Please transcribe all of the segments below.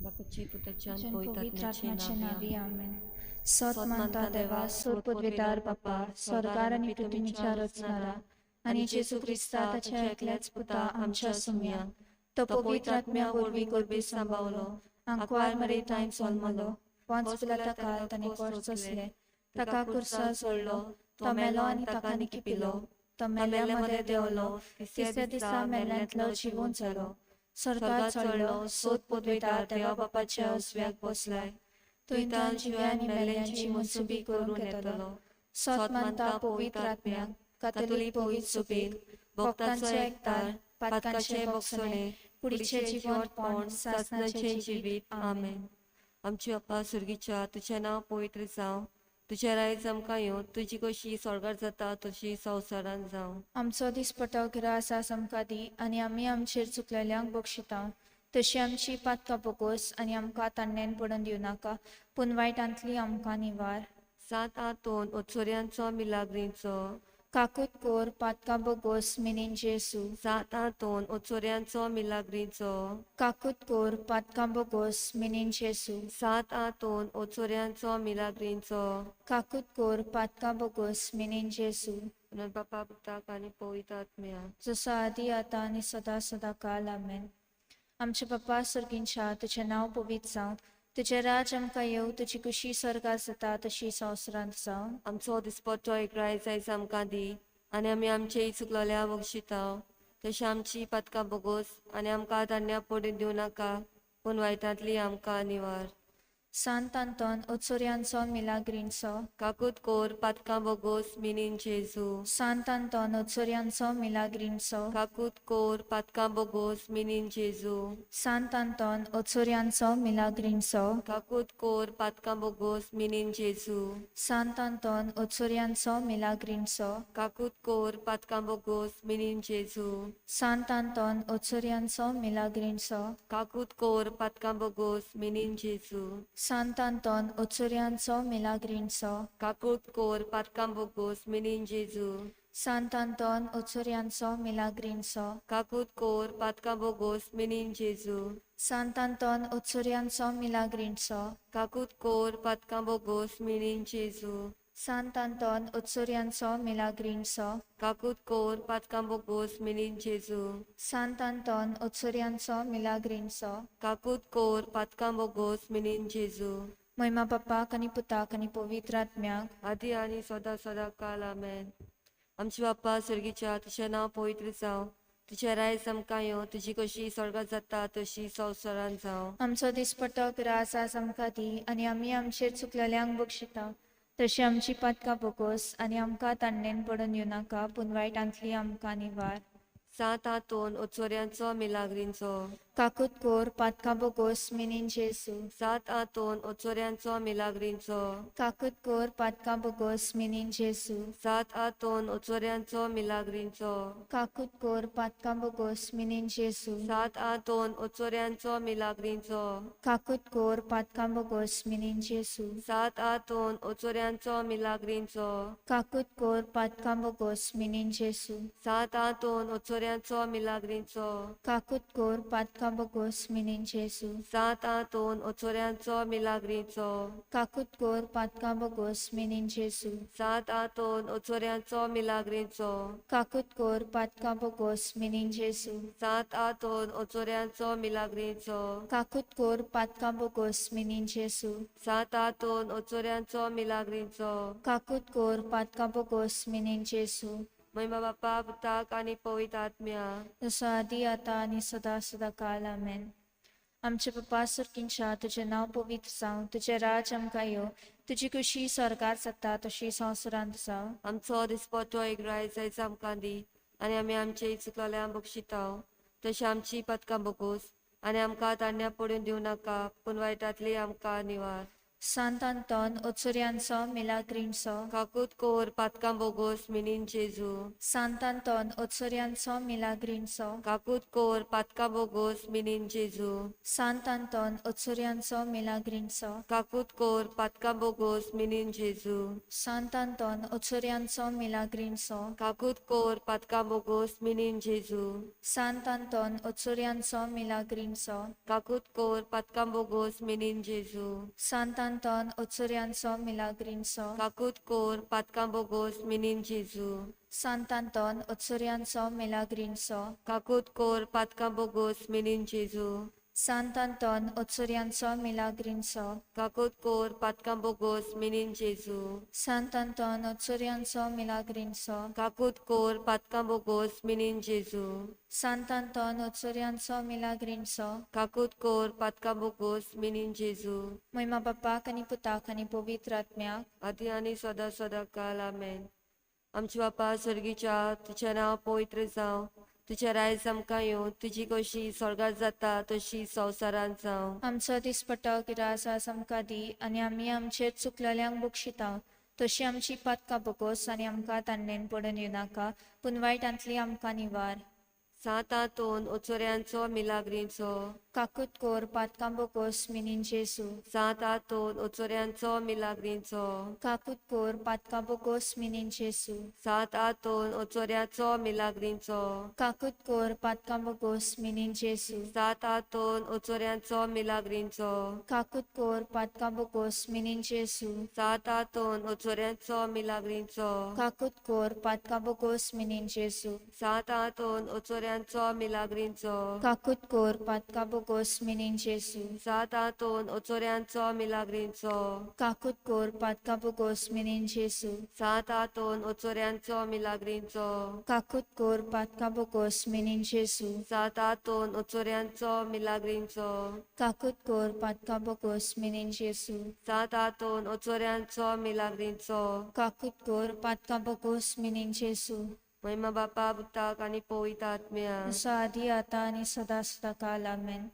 बापाची पुताच्यान जन पवित्र पवित्र आत्म्याचे आत्म्याचे नावे नावी आमेन. आमेन. सत मानता देवा, सोर पदवीदार बापा, स्वर्गार आणि पृथ्वीच्या रचणारा, आणि जेसू ख्रिस्ता ताच्या एकल्याच पुता आमच्या सुम्या, तो पवित्र आत्म्या वरवी गोरबे सांभावलो, अंकवार मरे ताईन जल्मलो, पोंच पिलाता काल ताने कोर्ट सोसले, ताका कुर्सा सोडलो, तो मेलो आणि ताका निकी पिलो, तो मेल्ल्यामध्ये देवलो, तिसऱ्या दिसा मेल्ल्यांतलो जिवून जालो, स्वर्गात चडलो, सोद पदवीदार देवा बापाच्या उजव्याक बसलाय, थंयतान जिव्या आनी मेल्ल्यांची मनसुबी करून येतलो. सत मानता पवित्र आत्म्याक, कातोलीक पवित्र सुबेक, भक्तांचो एकतार, पातकांचे बोगसणे, कुडीचे जिवंतपण, सासणाचे जिवीत. आमेन. आमची अप्पा सुर्गीच्या तुझें नांव पवित्र जावं, तुझें रायज आमकां येवं, तुजी कशी स्वर्गार जाता तशी संवसारान जावं. आमचो दिसपटो गिरास आस आमकां दी, आनी आमी आमचेर चुकलेल्यांक बक्षिता, तशी आमची पातकां बोगोस आनी आमकां तान्नेन पडून दिवं नाका, पूण वायटांतली आमकां निवार. 7:2 ओचोऱ्यांचो मिलाग्रींचो. काकूत कोर पातकां बोगोस मिनीन जेसू. 7:2 ओचोऱ्यांचो मिलाग्रींचो. काकूत कोर पातकां बोगोस मिनीन जेसू. 7:2 ओचोऱ्यांचो मिलाग्रींचो. काकूत कोर पातकां बोगोस मिनीन जेसू. पुनः बापा पुताक आनी पवित्र आत्म्या. जसो आदी आतां आनी सदां सदां काल. आमेन. आमचे बापा सर्गींच्या तुझें नांव पवित्र जावं, तुझे राज आमकां येवं, तुजी कुशी स्वर्गार जाता तशी संवसारांत जावं. आमचो दिसपटो एक रायज आयज आमकां दी, आनी आमी आमचे चुकलोल्या बक्षिता, तशी आमची पातकां बोगोस आनी आमकां धान्या पडून दिवं नाका, पूण वायटांतली आमकां निवार. सांत आंतोन ओचोऱ्यांचो मिलाग्रींचो. काकूत कोर पातकां बोगोस मिनीन जेजू. सांत आंतोन ओचोऱ्यांचो मिलाग्रींचो. काकूत कोर पातकां बोगोस मिनीन जेजू. सांत आंतोन ओचोऱ्यांचो मिलाग्रींचो. काकूत कोर पातकां बोगोस मिनीन जेजू. सांत आंतोन ओचोऱ्यांचो मिलाग्रींचो. काकूत कोर पातकां बोगोस मिनीन जेजू. सांत आंतोन ओचोऱ्यांचो मिलाग्रींचो. काकूत कोर पातकां बोगोस मिनीन जेजू. सांत आंतोन ओचोऱ्यांचो मिलाग्रींचो. काकूत कोर पातकां बोगोस मिनीन जेजू. सांत आंतोन ओचोऱ्यांचो मिलाग्रींचो. काकूत कोर पातकां बोगोस मिनीन जेजू. सांत आंतोन ओचोऱ्यांचो मिलाग्रींचो. काकूत कोर पातकां बोगोस मिनीन जेजू. सांत आंतोन ओचोऱ्यांचो मिलाग्रींचो. काकूत कोर पातकां बोगोस मिनीन जेजू. सांत आंतोन ओचोऱ्यांचो मिलाग्रींचो. काकूत कोर पातकां बोगोस मिनीन जेजू. महिमा बापाक आनी पुताक आनी पवित्र आत्म्याक, आदी आनी सदां सदां काल. आमेन. आमचे बाप्पा सुर्गीच्या तुझें नांव पवित्र जावं, तुझे रायज आमकां येवं, तुजी कशी स्वर्गात जाता तशी संवसारान जावं. आमचो दिसपटो गिरास आस आमकां दी, आनी आमी आमचेर चुकलेल्यांक बक्षिता, तशी आमची पातकां बोगोस आनी आमकां तान्नेन पडून दिवं नाका, पूण वायटांतली आमकां निवार. 7:2 ओचोऱ्यांचो मिलाग्रींचो. काकूत कोर पातकां बोगोस मिनीन जेसू. 7:2 ओचोऱ्यांचो मिलाग्रींचो. काकूत कोर पातकां बोगोस मिनीन जेसू. 7:2 ओचोऱ्यांचो मिलाग्रींचो. काकूत कोर पातकां बोगोस मिनीन जेसू. 7:2 ओचोऱ्यांचो मिलाग्रींचो. काकूत कोर पातकां बोगोस मिनीन जेसू. 7:2 ओचोऱ्यांचो मिलाग्रींचो. काकूत कोर पातकां बोगोस मिनीन जेसू. 7:2 ओचोऱ्यांचो मिलाग्रींचो. काकूत कोर पातकां बोगोस मिनीन जेसू. 7:2 ओचोऱ्यांचो मिलाग्रींचो. काकूत कोर पातकां बोगोस मिनीन जेसू. 7:2 ओचोऱ्यांचो मिलाग्रींचो. काकूत कोर पातकां बोगोस मिनीन जेसू. 7:2 ओचोऱ्यांचो मिलाग्रींचो. काकूत कोर पातकां बोगोस मिनीन जेसू. 7:2 ओचोऱ्यांचो मिलाग्रींचो. काकूत कोर पातकां बोगोस मिनीन जेसू. महिमा बापा पुताक आनी पवित्र आत्म्या. जसो आदी आतां आनी सदां सदां काल. आमेन. आमचे बापा सर्गींच्या तुझें नांव पवित्र जावं, तुझे राज आमकां येवं, तुजी कुशी स्वर्गार जाता तशी संवसारांत जावं. आमचो दिसपटो एक रायज आयज आमकां दी, आनी आमी आमचे चुकलोल्यांक बक्षिता, तशी आमची पातकां बोगोस आनी आमकां तान्या पडून दिवं नाका, पूण वायटांतली आमकां निवार. Santo Antón, otsurianso, milagrinso. kakut kor patkam bogos minin Jesu, Santo Antón, otsurianso, milagrinso. kakut kor patkam bogos minin Jesu, Santo Antón, otsurianso, milagrinso. kakut kor patkam bogos minin Jesu, Santo Antón, otsurianso, milagrinso. kakut kor patkam bogos minin Jesu, Santo Antón, otsurianso, milagrinso. kakut kor patkam bogos minin Jesu, Santo Antón, otsurianso, milagrinso. kakut kor patkam bogos minin Jesu, Santo Antón, otsurianso, milagrinso. kakut kor patkam bogos minin Jesu, Santo Antón, otsurianso, milagrinso. kakut kor patkam bogos minin Jesu, Santo Antón, otsurianso, milagrinso. kakut kor patkam bogos minin Jesu, Santo Antón, otsurianso, milagrinso. kakut kor patkam bogos minin Jesu, महिमा बाप्पा आणि पुता आणि पवित्र आत्म्याक. आधी आणि सदा सदा काल आमेन. आमचे बापा स्वर्गीच्या तुझे नाव पवित्र जावं, तुझे रायज आमकां येवं, तुजी कशी स्वर्गात जाता तशी संवसारांत जावं. आमचो दिसपटो किरास आमकां दी आणि आम्ही आमचे चुकलेल्यांक बक्षिता तशी आमची पातकां बगोस आणि आमकां तांणेन पडून येवं नाका पूण वायटांतली आमकां निवार. सातांतून ओचोऱ्यांचो मिलाग्रींचो, काकूत कोर पातकां बगोस मिनीन जेसू. सातांतून ओचोऱ्यांचो मिलाग्रींचो, काकूत कोर पातकां बगोस मिनीन जेसू. सातांतून ओचोऱ्याचो मिलाग्रींचो, काकूत कोर पातकां बगोस मिनीन जेसू. सातांतून ओचोऱ्यांचो मिलाग्रींचो, काकूत कोर पातकां बगोस मिनीन जेसू. सातांतून ओचोऱ्यांचो मिलाग्रींचो, काकूत कोर पातकां बगोस मिनीन जेसू. सातांतून ओचोऱ्यांचो मिलाग्रींचो, काकूत कोर पातकां बगोस मिनीन जेसू. सातांतून ओचोऱ्यांचो मिलाग्रींचो, काकूत कोर पातकां बगोस मिनीन जेसू. सातांतून ओचोऱ्यांचो मिलाग्रींचो, काकूत कोर पातकां बगोस मिनीन जेसू. सातांतून ओचोऱ्यांचो मिलाग्रींचो, काकूत कोर पातकां बगोस मिनीन जेसू. सातांतून ओचोऱ्यांचो मिलाग्रींचो. काकूत कोर पातकां बगोस मिनीन जेसू. महिमा बापा पुताक आणि पवित्र आत्म्या. जसो आदी आता आणि सदा सदा काल आमेन.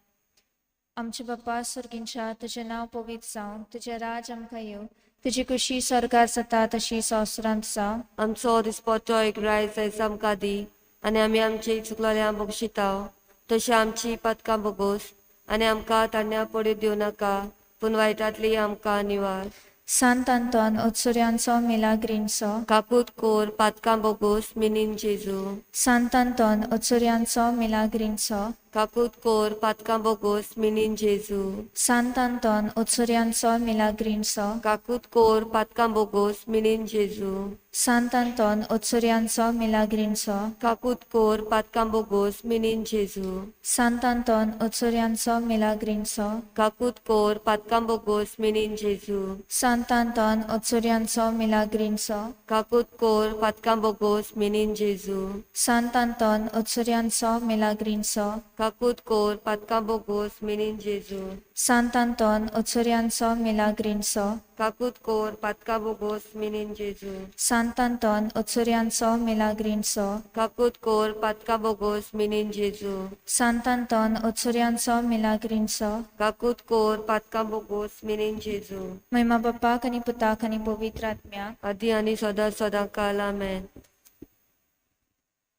आमचे बाप्पा स्वर्गींच्या तुझे नाव पवित्र जावं, तुझे राज आमकां येवं, तुजी कुशी स्वर्गार जाता तशी संवसारांत जावं. आमचो दिसपटो एक रायज आयज आमकां दी आनी आमी आमची चुकलोल्यांक बक्षिताव तशी आमची पदकां बगोस आनी आमकां तांण्या पडीत दिवं नाका पूण वायटांतली आमकां निवार. सांत आंतोन ओत्सुऱ्यांचो मिलाग्रींचो. काकूत कोर पातकां बगोस मिनीन जेजू. सांत आंतोन ओत्सुऱ्यांचो मिलाग्रींचो. काकूत कोर पातकां बगोस मिनीन जेजू. सांत आंतोन ओत्सुऱ्यांचो मिलाग्रींचो. काकूत कोर पातकां बगोस मिनीन जेजू. सांत आंतोन ओत्सुऱ्यांचो मिलाग्रींचो. काकूत कोर पातकां बगोस मिनीन जेजू. सांत आंतोन ओत्सुऱ्यांचो मिलाग्रींचो. काकूत कोर पातकां बगोस मिनीन जेजू. सांत आंतोन ओत्सुऱ्यांचो मिलाग्रींचो. काकूत कोर पातकां बगोस मिनीन जेजू. सांत आंतोन ओत्सुऱ्यांचो मिलाग्रींचो. काकूत कोर पातकां बगोस मिनीन जेजू. सांत आंतोन ओत्सुऱ्यांचो मिलाग्रींचो. काकूत कोर पातकां बगोस मिनीन जेजू. सांत आंतोन ओत्सुऱ्यांचो मिलाग्रींचो. काकूत कोर पातकां बगोस मिनीन जेजू. सांत आंतोन ओत्सुऱ्यांचो मिलाग्रींचो. काकूत कोर पातकां बगोस मिनीन जेजू. महिमा बाप्पाक आनी पुताक आनी पवित्र आत्म्याक. आदी आनी सदा सदां काल आमेन.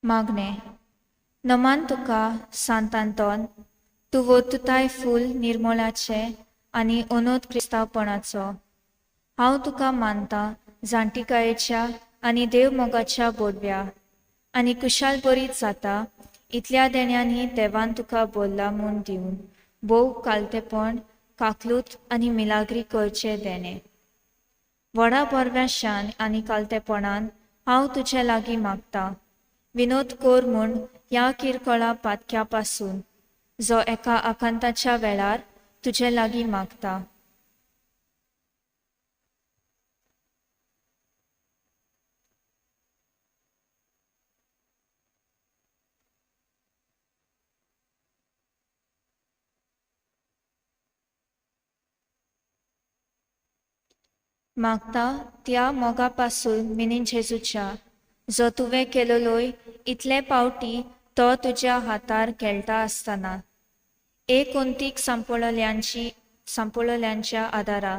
मागणे. नमान तुका सांत आंतोन, तूं वोतुताय फूल निर्मोलाचे आनी अनोद क्रिस्तावपणाचो. हांव तुका मानता जाणटीकायेच्या आनी देव मोगाच्या बोडव्या आनी कुशाल बरीत जाता इतल्या देण्यांनी देवान तुका बोल्ला म्हूण दिवन भोव कालतेपण काकलूत आनी मिलाग्री करचे देणे. व्हडा बोरव्याशान आनी कालतेपणान हांव तुजे लागीं मागता. विनोद कोर म्हूण ह्या किरकोळा पातक्या पासून जो एका आकांताच्या वेळार तुजे लागीं मागता. मागता त्या मोगापासून मिनीन जेजूच्या जो तुवें केलोलोय इतले पावटी तो तुज्या हातार खेळटा आसतना एक ओंतीक संपळल्यांच्या आदारा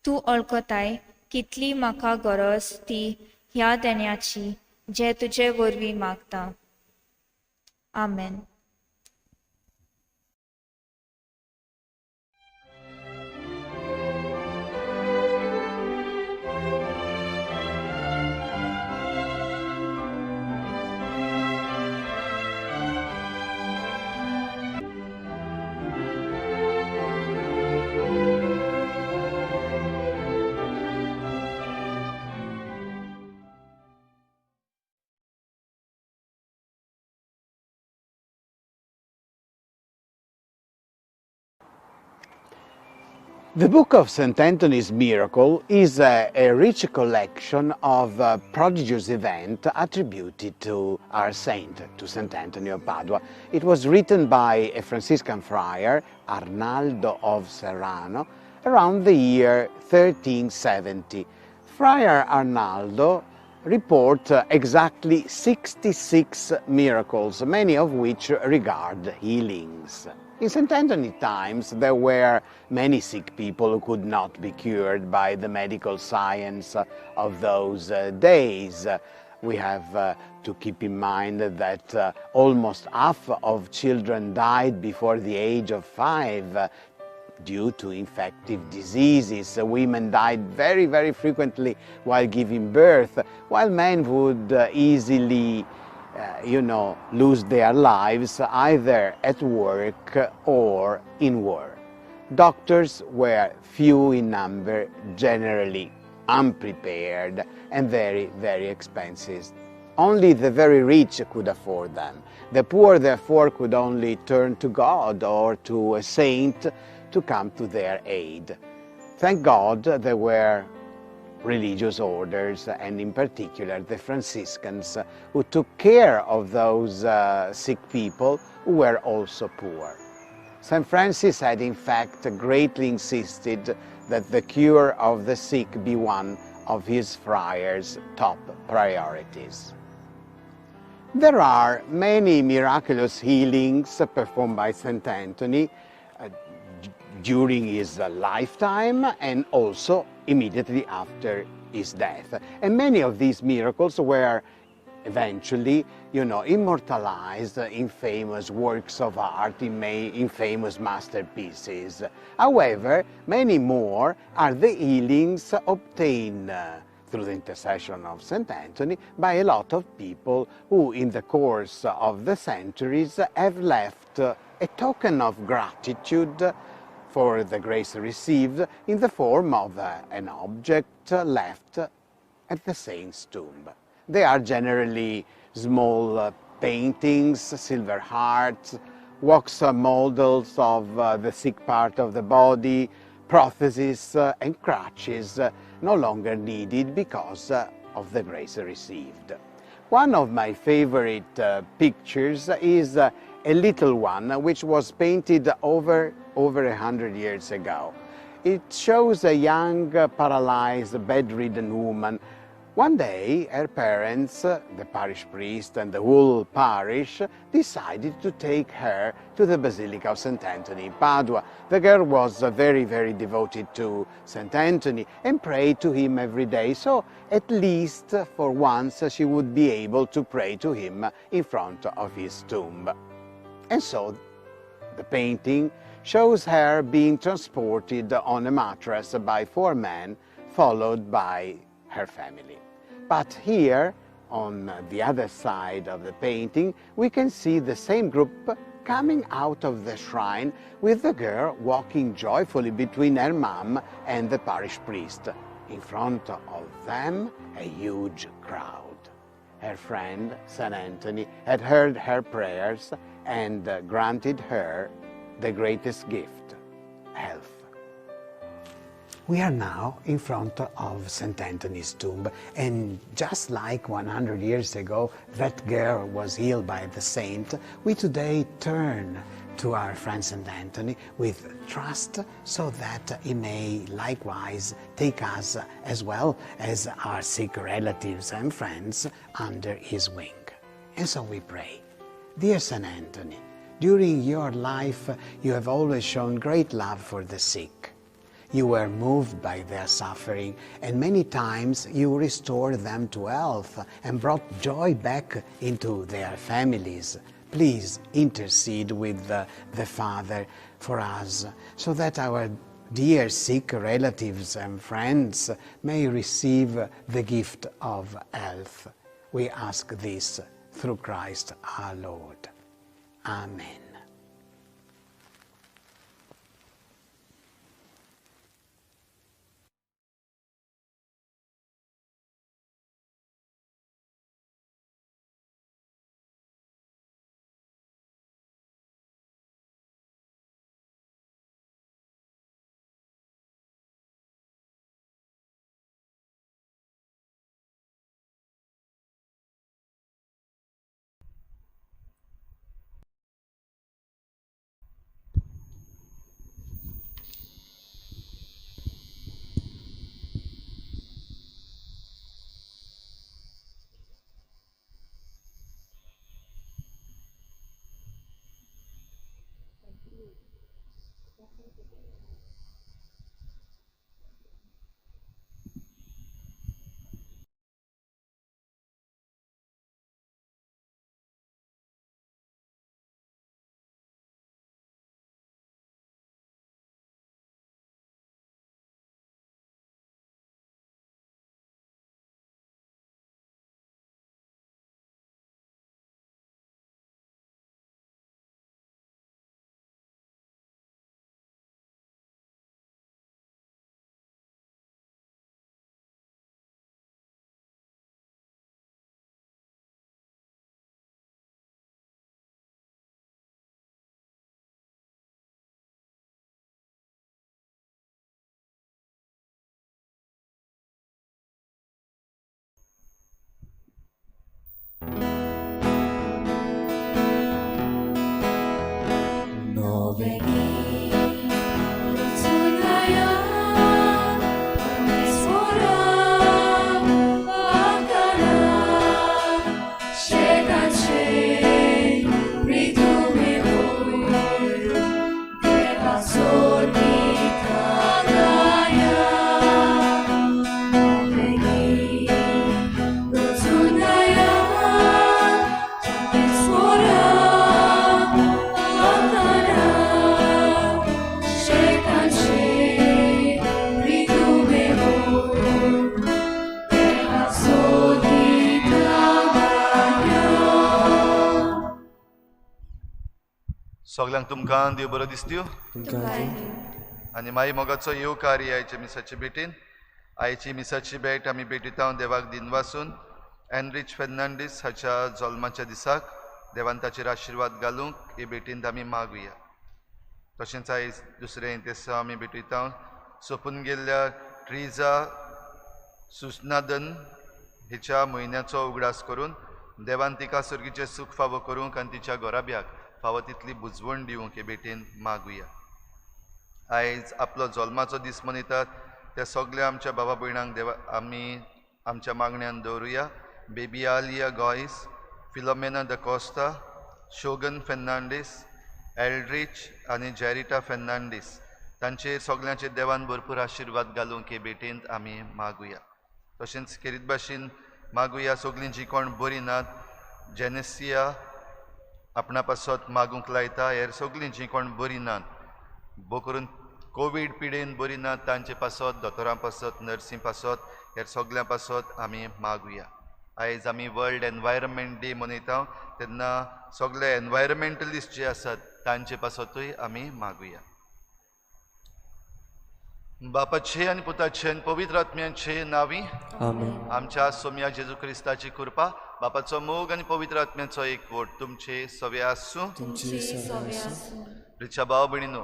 तूं वळखताय कितली म्हाका गरज ती ह्या देण्याची जे तुजे वरवीं मागता. आमेन. The book of St. Anthony's Miracle is a rich collection of prodigious events attributed to our saint, to St. Anthony of Padua. It was written by a Franciscan friar, Arnaldo of Serrano, around the year 1370. Friar Arnaldo reports exactly 66 miracles, many of which regard healings. In St. Anthony times, there were many sick people who could not be cured by the medical science of those days. We have to keep in mind that almost half of children died before the age of 5 due to infective diseases. Women died very, very frequently while giving birth, while men would easily lose their lives either at work or in war. Doctors were few in number, generally unprepared and very, very expensive. Only the very rich could afford them. The poor, therefore, could only turn to God or to a saint to come to their aid. Thank God there were religious orders, and in particular the Franciscans, who took care of those sick people who were also poor. St. Francis had in fact greatly insisted that the cure of the sick be one of his friars' top priorities. There are many miraculous healings performed by St. Anthony during his lifetime and also immediately after his death. And many of these miracles were eventually, immortalized in famous works of art, in famous masterpieces. However, many more are the healings obtained through the intercession of St. Anthony by a lot of people who in the course of the centuries have left a token of gratitude for the grace received in the form of an object left at the saint's tomb. They are generally small paintings, silver hearts, wax models of the sick part of the body, prostheses and crutches no longer needed because of the grace received. One of my favorite pictures is a little one which was painted over 100 years ago. It shows a young, paralyzed, bedridden woman. One day, her parents, the parish priest and the whole parish, decided to take her to the Basilica of St. Anthony in Padua. The girl was very, very devoted to St. Anthony and prayed to him every day, so at least for once she would be able to pray to him in front of his tomb. And so the painting shows her being transported on a mattress by 4 men, followed by her family. But here, on the other side of the painting, we can see the same group coming out of the shrine with the girl walking joyfully between her mom and the parish priest. In front of them, a huge crowd. Her friend, St. Anthony, had heard her prayers and granted her the greatest gift, health. We are now in front of St. Anthony's tomb, and just like 100 years ago that girl was healed by the saint, we today turn to our friend St. Anthony with trust so that he may likewise take us as well as our sick relatives and friends under his wing. And so we pray. Dear St. Anthony, during your life you have always shown great love for the sick. You were moved by their suffering, and many times you restored them to health and brought joy back into their families. Please intercede with the Father for us, so that our dear sick relatives and friends may receive the gift of health. We ask this through Christ our Lord. Amen. सगळ्यांक तुमकां देव बरो दिसत्यो आनी माई मोगाचो येवकारी आयचे मिसाची भेटीन आयची मिसाची भेट आमी भेटिता देवाक दिन वासून एनरिच फेर्नांडीस हाच्या जल्माच्या दिसाक देवान ताचेर आशिर्वाद घालूंक हे भेटींत आमी मागुया. तशेंच आयज दुसरें इंतेसा आमी भेटयता सोंपून गेल्ल्या ट्रिजा सुस्नादन हिच्या म्हयन्याचो उगडास करून देवान तिका सर्गीचें सूख फावो करूंक आनी तिच्या घोराब्याक फावो तितली बुजवण दिवंक हे भेटेन मागुया. आयज आपलो जल्माचो दीस मनयतात ते सगळे आमच्या भावा भयणांक देवा आमी आमच्या मागण्यांत दवरुया. बेबी आलिया गॉयस, फिलोमेना द कोस्ता, शोगन फेर्नांडीस, एल्ड्रिच आनी जेरिटा फेर्नांडीस तांचेर सगळ्यांचे देवान भरपूर आशिर्वाद घालूंक हे भेटेंत आमी मागुया. तशेंच खेरीत भाशेन मागुया सगळीं जीं कोण बरीं नात जेनेसिया आपणा पासत मागूंक लायता हेर सगळीं जीं कोण बरीं नात बो करून कोवीड पिडेन बरीं नात तांचे पासत दोतोरां पासत नर्सी पासत हेर सगळ्यां पासत आमी मागुया. आयज आमी वर्ल्ड एनवायरमेंट डे मनयता तेन्ना सगळे एनवायरमेंटलिस्ट जे आसात तांचे पासतूय आमी मागुया. बापाचे आनी पुताचे आनी पवित्र आत्म्याचे नांवी आमच्या सोम्या जेजू क्रिस्ताची कृपा बापाचो मोग आनी पवित्र आत्म्याचो एकवट तुमचे सवे आसूं. रिचा भाव भयणीनो,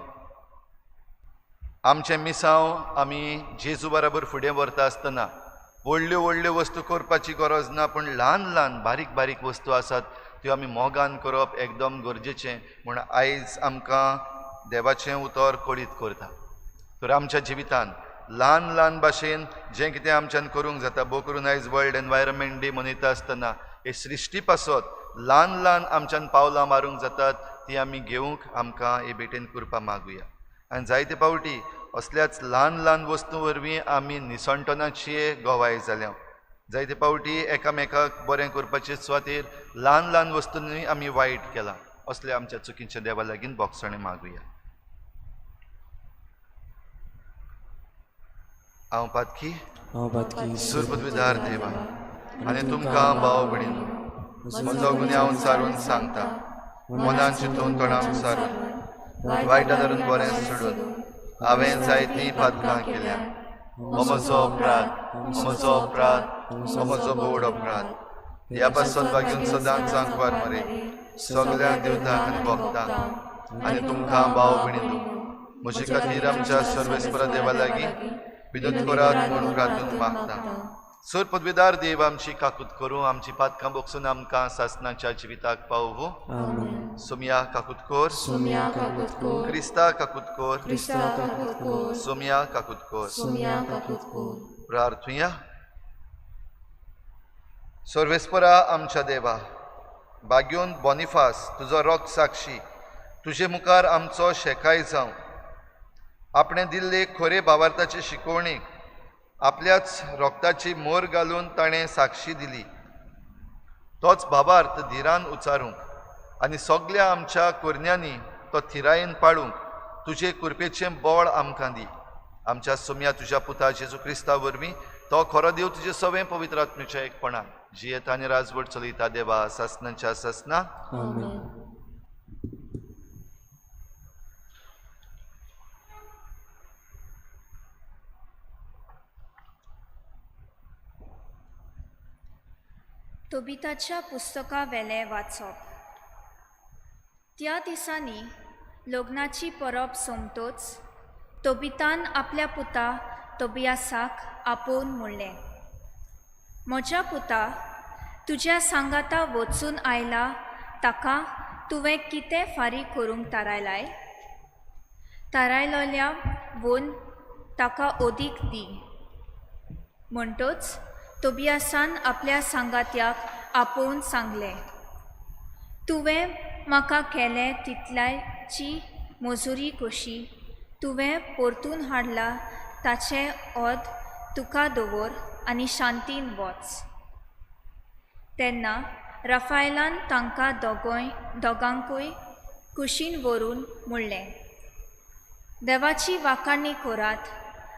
आमचे मिसांव आमी जेजू बरोबर फुडें व्हरता आसतना व्हडल्यो व्हडल्यो वस्तू करपाची गरज ना, पूण ल्हान ल्हान बारीक बारीक वस्तू आसात त्यो आमी मोगान करप एकदम गरजेचें म्हूण आयज आमकां देवाचें उतर कळीत करता. तर आमच्या जिवितांत ल्हान ल्हान भाशेन जें कितें आमच्यान करूंक जाता बो करून आयज वर्ल्ड एनवायरमेंट डे मनयता आसतना हे सृश्टी पासत ल्हान ल्हान आमच्यान पावलां मारूंक जातात ती आमी घेवंक आमकां हे भेटेन कृपा मागुया. आनी जायते पावटी असल्याच ल्हान ल्हान वस्तू वरवीं आमी निसंटनाची गोवाय जाल्या. जायते पावटी एकामेकाक बरें करपाचे सुवातेर ल्हान ल्हान वस्तूंनी आमी वायट केलां. असले आमच्या चुकीच्या देवा लागीं बोगसणे मागुया. हांव पातकी सुरपदविदार देवा आनी तुमकां भाव भयण म्हजो गुन्यांव सारून सांगता. मनान चिंतून तोंडान सारून वायटा धरून बरें सोडून हांवें जायतीं पातकां केल्या. हो म्हजो अपराध, हो म्हजो बोड अपराध. ह्या पासून वागून सदांच सांकवार मरे सगळ्यांक दिवता आनी भोगता आनी तुमकां भाव भयणीनो म्हजे खातीर आमच्या सर्वेस्परा देवा लागीं विनूत करात म्हूण प्रार्थून मागता. सूर पदवीदार देव आमची काकूत करूं, आमची पातकां बोगसून आमकां सासणाच्या जिविताक पावूं. सोम्या काकूत कोर, क्रिस्ता काकूत कोर, सोम्या काकूत कोर. प्रार्थुया. सर्वेस्परा आमच्या देवा, बाग्योन बॉनिफास तुजो रोग साक्षी तुजे मुखार आमचो शेकाय जावं. आपणे दिल्ले खोरे भावार्थाचे शिकवणीक आपल्याच रोगताची मोर घालून ताणें साक्षी दिली. तोच भावार्थ धिरान उचारूंक आनी सगळ्या आमच्या कोरण्यांनी तो थिरायेन पाळूंक तुजे कृपेचें बळ आमकां दी. आमच्या सोम्या तुज्या पुता जेजू क्रिस्ता वरवीं तो खरो देव तुजे सवें पवित्र आत्म्याच्या एकपणान जियेता आनी राजवट चलयता देवा सासणांच्या सासना. तोबिताच्या पुस्तका वेले वाचप. त्या दिसांनी लग्नाची परब सोमतोच तोबितान आपल्या पुता तोबियासाक आपोवन म्हणलें, म्हज्या पुता, तुज्या सांगाता वचून आयला ताका तुवें कितें फारीक करूंक थारायलाय? थारायलोल्या वोन ताका ओदीक दी. म्हणटोच तोबियासान आपल्या सांगात्याक आपोवन सांगलें, तुवें म्हाका केलें तितल्याची मजुरी कशी तुवें परतून हाडला ताचें ओद तुका दवर आनी शांतीन वच. तेन्ना राफायलान तांकां दोगांकूय कुशीन व्हरून म्हणलें, देवाची वाखाणणी करात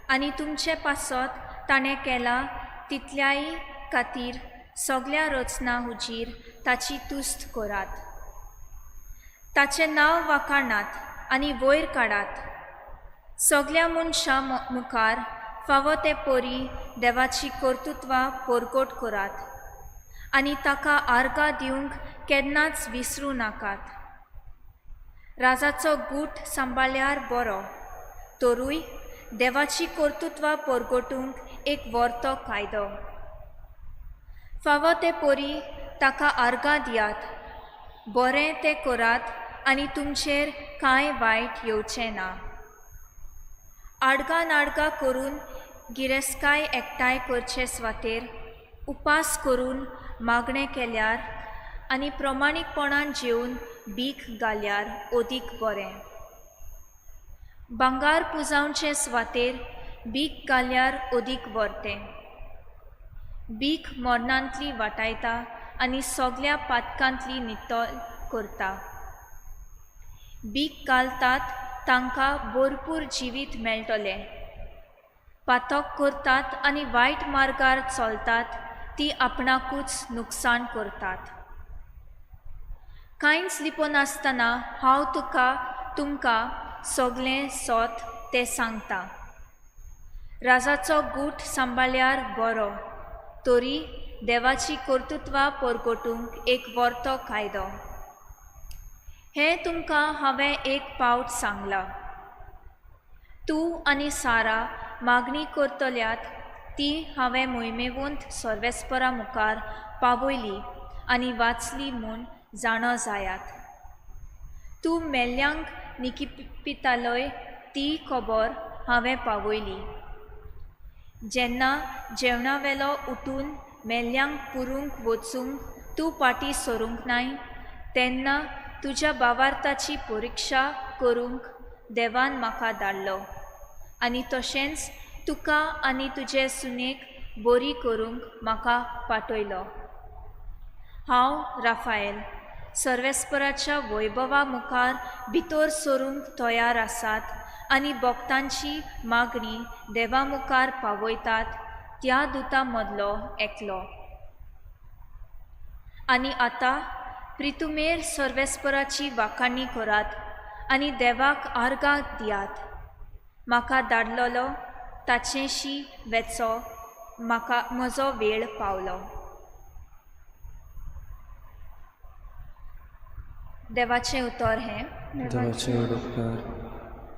आनी तुमचे पासत ताणें केला तितल्याय खातीर सगळ्या रचना हुजीर ताची तुस्त करात. ताचें नांव वाखाणात आनी वयर काडात. सगळ्या मनशां मुखार फावो ते परी देवाची कर्तुत्वां परगट करात आनी ताका आर्गां दिवंक केन्नाच विसरूं नाकात. राजाचो गूट सांबाळ्यार बरो, तरूय देवाची कर्तुत्वां परगटूंक एक वर्तो कायदो. फावो ते परी ताका आर्गां दियात, बरें तें करात आनी तुमचेर कांय वायट येवचें ना. आडगां करून गिरेस्काय एकठांय करचे सुवातेर उपास करून मागणें केल्यार आनी प्रमाणीकपणान जेवन भीक घाल्यार ओदीक बरें. भांगार पुजावचे सुवातेर भीक घाल्यार ओदीक बरतें. भीक मरणांतली वाटायता आनी सगळ्या पातकांतली नितळ करता. भीक घालतात तांकां भरपूर जिवीत मेळटलें. पातक करतात आनी वायट मार्गार चलतात ती आपणाकूच नुकसाण करतात. कांयच लिपोनासतना हांव तुमकां सगळें सोत तें सांगता. राजाचो गूट सांबाळ्यार बरो, तरी देवाची कर्तुत्वां परगटूंक एक वर्तो कायदो. हें तुमकां हांवें एक पावट सांगलां. तूं आनी सारा मागणी करतल्यात ती हांवें मोहिमेवंत सर्वेस्परा मुखार पावयली आनी वाचली म्हूण जाणो जायात. तूं मेल्ल्यांक निकिपितालोय ती खबर हांवें पावयली. जेन्ना जेवणावेलो उठून मेल्ल्यांक पुरूंक वचूंक तूं फाटीं सरूंक नाय, तेन्ना तुज्या भावार्थाची परिक्षा करूंक देवान म्हाका धाडलो आनी तशेंच तुका आनी तुजे सुनेक बरी करूंक म्हाका पाठयलो. हांव राफाएल सर्वेस्पराच्या वैभवा मुखार भितर सरूंक तयार आसात आनी भक्तांची मागणी देवा मुखार पावयतात त्या दुता मदलो एकलो. आनी आतां प्रितुमेर सर्वेस्पराची वाखाणणी करात आनी देवाक आर्गां दियात. म्हाका धाडलोलो ताचेशी वेचो म्हाका म्हजो वेळ पावलो. देवाचें उतर हें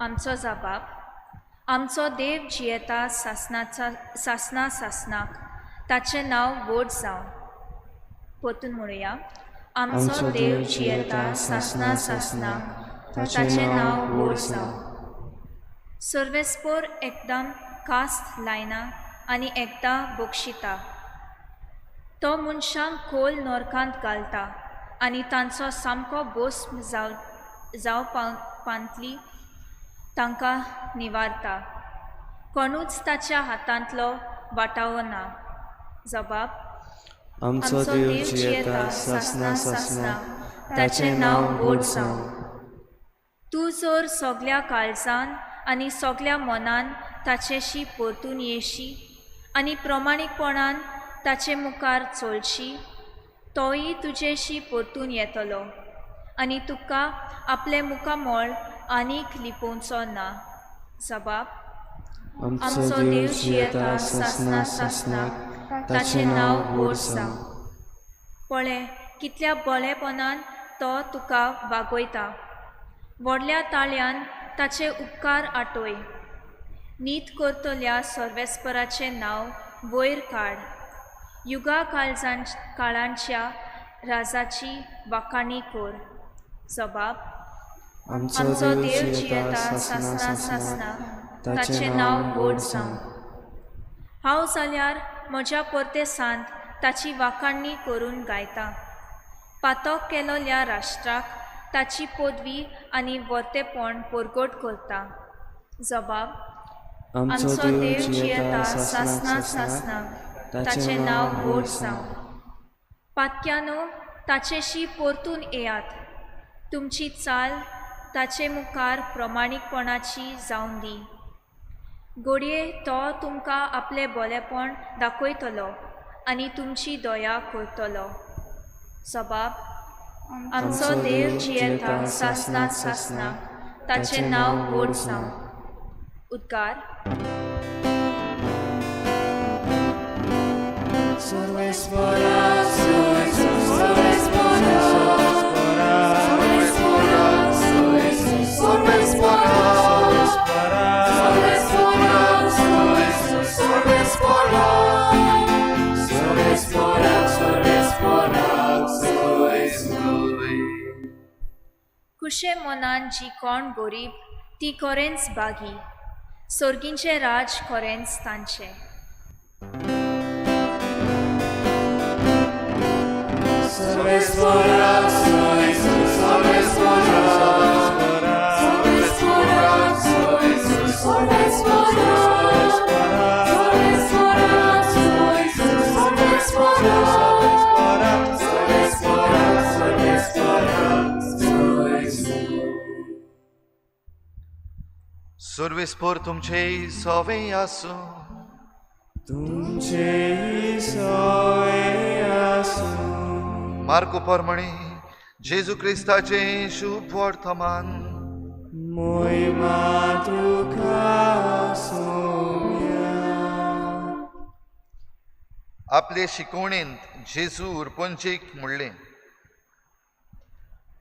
आमचो जबाब. आमचो देव जियेता सासना सासनाक ताचें नांव व्हड जावं. परतून म्हणुया. आमचो देव जियेता सासना सासनाक ताचें नांव व्हड जावं. सर्वेस्पर एकदम कास्त लायना आनी एकदां बक्षिता. तो मनशांक खोल नरकांत घालता आनी तांचो सामको भस्म पांतली तांकां निवारता. कोणूच ताच्या हातांतलो वाटावो ना. जबाब. आमचो देव जियेता सासना सासनाक ताचें नांव व्हड जावं. तूं जर सगल्या काळजान आनी सगल्या मनान ताचेशी परतून येशी आनी प्रमाणीकपणान ताचे मुखार चलशी तोय तुजेशी परतून येतलो आनी तुका आपले मुखामळ आनीक लिपोवचो ना. जबाब. आमचो देव जियेता सासना सासनाक ताचें नांव व्हड जावं. पळय कितल्या बळेपणान तो तुका वागयता. व्हडल्या ताळ्यान ताचे उपकार आटोय. नीत करतल्या सर्वेस्पराचें नांव वयर काड. युगा काळांच्या राजाची वाखाणी कर. जबाब. आमचो देव जियेता सासना सासनाक ताचें नांव व्हड जावं. हांव जाल्यार म्हज्या परदेसांत ताची वाखाणणी करून गायता. पातक केलोल्या राष्ट्राक ताची पदवी आनी वर्तेपण परगट करता. जबाब. आमचो देव जियेता सासना सासनाक ताचें नांव व्हड जावं. पातक्यानो ताचेशी परतून येयात. तुमची चाल ताचे मुखार प्रमाणीकपणाची जावन दी. घडये तो तुमकां आपले बरेपण दाखयतलो आनी तुमची दया करतलो. जबाब. आमचो देव जियेता सासना सासनाक ताचें नांव व्हड जावं. उद्गार. खुशे मनान जी कोण गरीब ती खरेंच बागी. सर्गींचे राज खरेंच तांचे. सर्वेस्पर तुमचे सवे आसूं. मार्को परमणी जेजू क्रिस्ताचे शुभ वर्तमान. आपले शिकवणेंत जेजू उरपंचीक म्हणलें,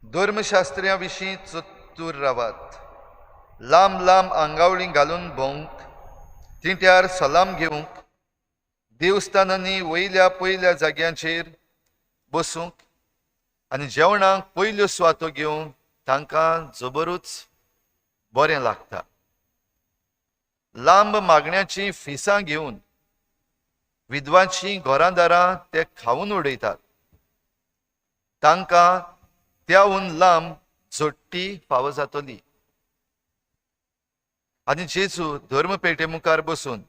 धर्मशास्त्र्यां विशीं चतूर रावात. लांब लांब आंगावळी घालून भोंवंक, तिट्यार सलाम घेवंक, देवस्थानांनी वयल्या पयल्या जाग्यांचेर बसूंक आनी जेवणाक पयल्यो सुवातो घेवंक तांकां जबरूच बरें लागता. लांब मागण्याची फिसां घेवन विद्वांची घरांदारां ते खावन उडयतात. तांकां त्याहून लांब झडटी फावो जातली. आनी जेजू धर्म पेटे मुखार बसून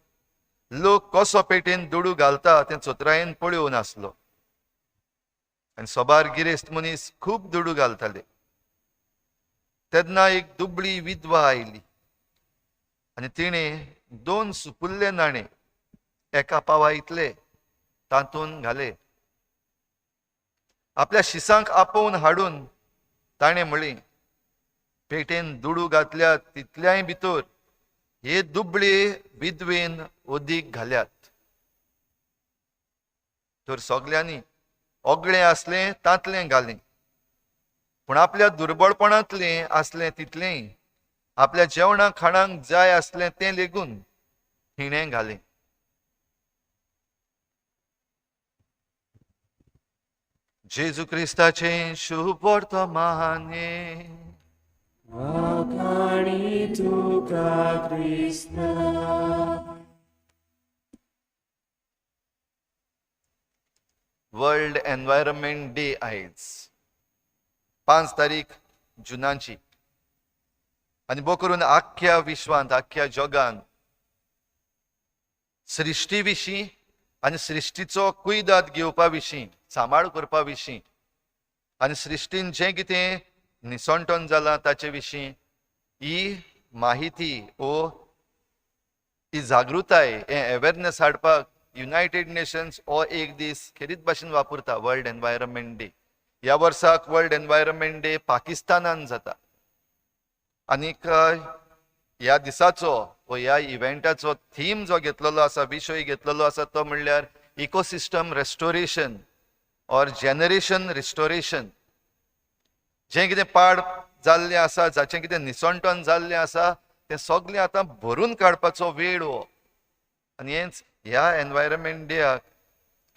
लोक कसो पेटेन दुडू घालता तें चोत्रायेन पळयोवन आसलो. आनी सोबार गिरेस्त मनीस खूब दुडू घालताले. तेन्ना एक दुबळी विधवा आयली आनी तिणें 2 सुपुल्ले नाणे एका पावा इतले तातून घाले. आपल्या शिसांक आपोवन हाडून ताणें म्हळें, पेटेन दुडू घातल्यात तितल्याय भितर हे दुबळे विधवेन ओदीक घाल्यात. तर सगल्यांनी ओगळें आसलें तांतलें घालें, पूण आपल्या दुर्बळपणांतलें आसलें तितलें आपल्या जेवणा खाणांक जाय आसलें तें लेगून हिणें घालें. जेजू क्रिस्ताचें शुभ वर्तमान Wakani tuka Krishna. World environment day आयज 5 तारीख जुनाची. आनी बो करून आख्ख्या विश्वांत आख्ख्या जगांत सृश्टी विशीं आनी सृश्टीचो कुयदाद घेवपा विशीं सांबाळ करपा विशीं आनी सृश्टीन जें कितें निसंटोन जालां ताचे विशीं ही माहिती ही जागृताय हे अवेरनेस हाडपाक युनायटेड नेशन्स हो एक दीस खेरीत भाशेन वापरता, वर्ल्ड एनवायरमेंट डे. ह्या वर्साक वर्ल्ड एनवायरमेंट डे पाकिस्तानान जाता. आनीक ह्या दिसाचो ह्या इव्हेंटाचो थीम जो घेतलेलो आसा, विशय घेतलेलो आसा, तो म्हणल्यार ecosystem restoration or generation restoration. जें कितें पाड जाल्लें आसा, जाचें कितें निसंटोन जाल्लें आसा, तें सगळें आतां भरून काडपाचो वेळ हो. आनी हेंच ह्या एनवायरमेंट डेयाक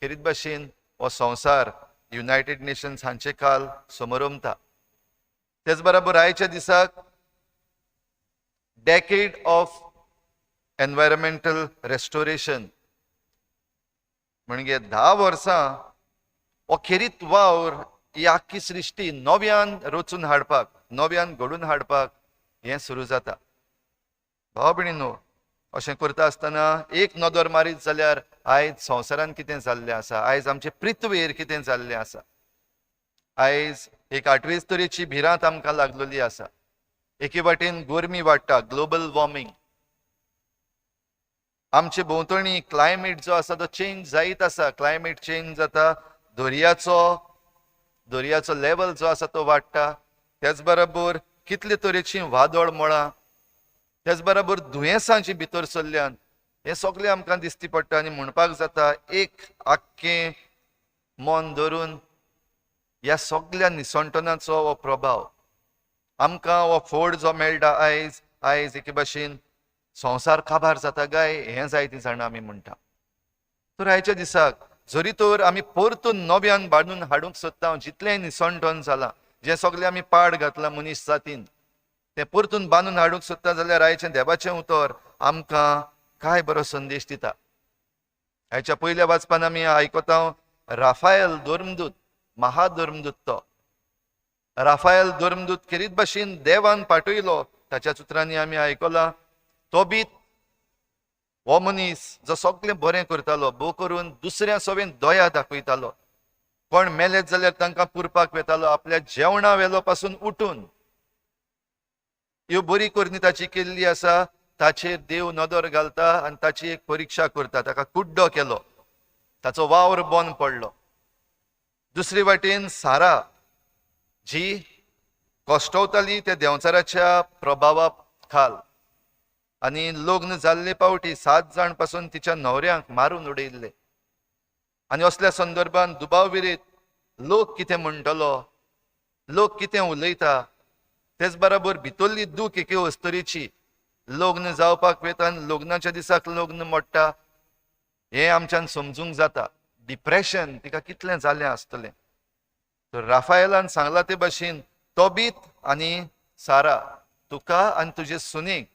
खेरीत भाशेन हो संवसार युनायटेड नेशन्स हांचे काल समोरमता. तेच बरोबर आयच्या दिसाक डेकेड ऑफ एनवायरमेंटल रेस्टोरेशन म्हणजे 10 वर्सां हो खेरीत वावर ही आख्खी सृश्टी नव्यान रचून हाडपाक, नव्यान घडून हाडपाक हें सुरू जाता. भाव भयणीनो, अशें करता आसतना एक नदर मारीत जाल्यार आयज संवसारान कितें जाल्लें आसा, आयज आमचे पृथ्वीर कितें जाल्लें आसा. आयज एक 28 तरेची भिरांत आमकां लागलेली आसा. एके वाटेन गरमी वाडटा, ग्लोबल वॉर्मिंग. आमचे भोंवतणी क्लायमेट जो आसा तो चेंज जायत आसा. क्लायमेट चेंज जाता, दर्याचो लेवल जो आसा तो वाडटा. त्याच बरोबर कितले तरेची वादळ मळां, त्याच बरोबर दुयेंसां जी भितर सरल्यान हें सगळें आमकां दिश्टी पडटा. आनी म्हणपाक जाता एक आख्खें मन धरून ह्या सगळ्या निसंटनाचो हो प्रभाव आमकां हो फोड जो मेळटा आयज एके भाशेन संवसार काबार जाता काय हें जायतीं जाणां आमी म्हणटा. तर आयच्या दिसाक जरी तर आमी परतून नव्यान बांदून हाडूंक सोदता, जितलें निसंटन जालां, जें सगळें आमी पाड घातलां मनीस जातीन, तें परतून बांदून हाडूंक सोदता जाल्यार आयचें देवाचें उतर आमकां काय बरो संदेश दिता. आयच्या पयल्या वाचपान आमी आयकता राफायल धर्मदूत, महाधर्मदूत तो राफायल धर्मदूत खेरीत भाशेन देवान पाठयलो. ताच्या उतरांनी आमी आयकलां, तोबीत हो मनीस जो सगळें बरें करतालो, भोव करून दुसऱ्या सवेन दया दाखयतालो, कोण मेलेत जाल्यार तांकां पुरपाक वेतालो, आपल्या जेवणा वेलो पासून उठून ह्यो बरी करणी ताची केल्ली आसा ताचेर देव नदर घालता आनी ताची एक परिक्षा करता. ताका कुड्डो केलो, ताचो वावर बंद पडलो. दुसरे वाटेन सारा जी कश्टवताली त्या देंवचाराच्या प्रभावा खाल आनी लग्न जाल्ले पावटी 7 जाण पासून तिच्या न्हवऱ्यांक मारून उडयल्ले. आनी असल्या संदर्भान दुबाव विरीत लोक कितें म्हणटलो, लोक कितें उलयता, तेच बरोबर भितरली दूख एके वस्तरीची लग्न जावपाक वेता आनी लग्नाच्या दिसाक लग्न मोडटा हें आमच्यान समजूंक जाता. डिप्रेशन तिका कितलें जालें आसतलें. तर राफायलान सांगलां ते भाशेन, तोबीत आनी सारा, तुका आनी तुजे सुनेक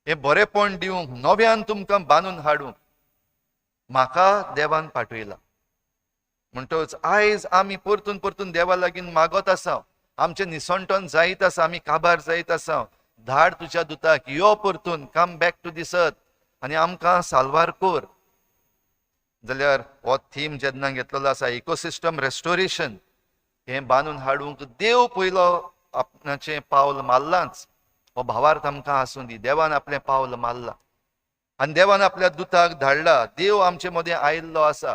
हें बरेपण दिवंक, नव्यान तुमकां बांदून हाडूंक म्हाका देवान पाठयला. म्हणटच आयज आमी परतून परतून देवा लागीं मागत आसा, आमचें निसंटन जायत आसा, आमी काबार जायत आसा, धाड तुझ्या दुताक, यो परतून, come back to this earth आनी आमकां साल्वार कोर. जाल्यार हो थीम जेन्ना घेतलेलो आसा इकोसिस्टम रेस्टोरेशन, हें बांदून हाडूंक देव पयलो आपणाचें पावल मारलांच. हो भावार्थ आमकां आसूं दी. देवान आपलें पावल मारलां आनी देवान आपल्या दुताक धाडला. देव आमचे मदें आयिल्लो आसा.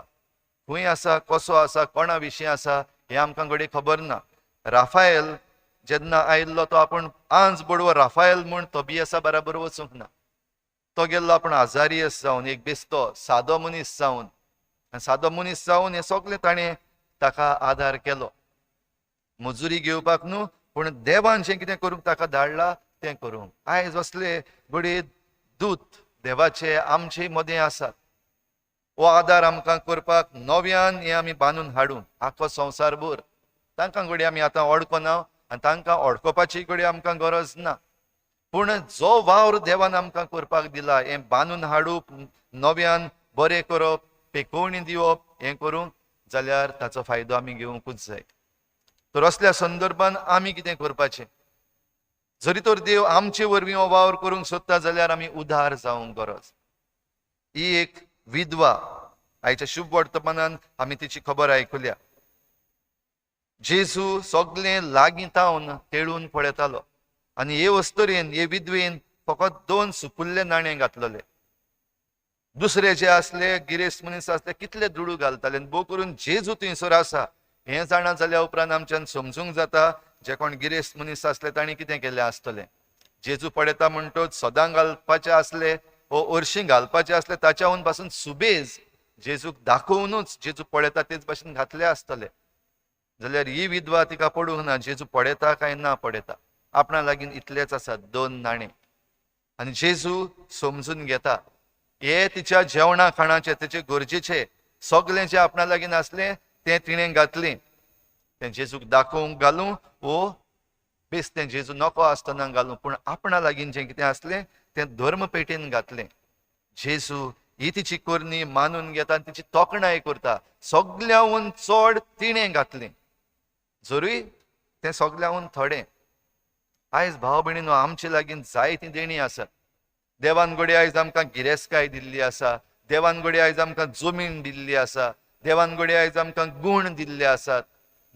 खंय आसा, कसो आसा, कोणा विशीं आसा हें आमकां घडये खबर ना. राफायल जेन्ना आयिल्लो तो आपूण आंज बडवो राफायल म्हूण तोबियासा बराबर वचूंक ना. तो गेल्लो आपूण आजारियस जावन, एक बेस्तो सादो मनीस जावन, आनी सादो मनीस जावन हें सगळें ताणें ताका आदार केलो. मजुरी घेवपाक न्हू, पूण देवान जें कितें करूंक ताका धाडलां तें करूंक. आयज असले घडये दूत देवाचे आमचे मदें आसात. हो आदार आमकां करपाक नव्यान हें आमी बांदून हाडूंक आख्खो संवसारभर. तांकां घडये आमी आतां ओडकोना आनी तांकां ओडकोपाची घडये आमकां गरज ना. पूण जो वावर देवान आमकां करपाक दिला हें बांदून हाडूप, नव्यान बरें करप, पेकोवणी दिवप, हें करूंक जाल्यार ताचो फायदो आमी घेवंकूच जाय. तर असल्या संदर्भान आमी कितें करपाचें? जरी तर देव आमचे वरवीं हो वावर करूंक सोदता जाल्यार आमी उदार जावंक गरज. ही एक विधवा, आयच्या शुभ वर्तमानान आमी तिची खबर आयकुल्या. जेजू सगळें लागीं तावन तेळून पळयतालो आनी हे वस्तरेन हे विधवेन फकत 2 सुपुल्ले नाणे घातलेले. दुसरे जे आसले गिरेस्त मनीस आसले कितले दुडू घालताले. भोव करून जेजू थंयसर आसा हें जाणा जाल्या उपरांत आमच्यान समजूंक जाता जे कोण गिरेस्त मनीस आसले तांणी कितें केलें आसतलें. जेजू पळयता म्हणटच सदां घालपाचे आसले वो अर्शी घालपाचे आसले, ताच्याहून पासून सुबेज जेजूक दाखोवनूच जेजू पळयता तेच भाशेन घातले आसतले. जाल्यार ही विधवा तिका पडूंक ना जेजू पळयता काय ना पळयता. आपणा लागीं इतलेच आसात 2 नाणे आनी जेजू समजून घेता. हे तिच्या जेवणा खाणाचे, तेचे गरजेचे सगळें जें आपणा लागीं आसलें तें तिणें घातलें. तें जेजूक दाखोवंक घालूं वो बेश्टें जेजू नको आसतना घालूं, पूण आपणा लागीं जें कितें आसलें तें धर्म पेटेन घातलें. जेजू ही तिची कोरणी मानून घेता आनी तिची तोखणाय करता. सगळ्याहून चड तिणें घातलें, जरूय तें सगळ्याहून थोडें. आयज भाव भयणीनो आमचे लागीं जायतीं देणी आसात. देवान घडये आयज आमकां गिरेस्तकाय दिल्ली आसा. देवान घडये आयज आमकां जमीन दिल्ली आसा. देवान घडये आयज आमकां गूण दिल्ले आसात.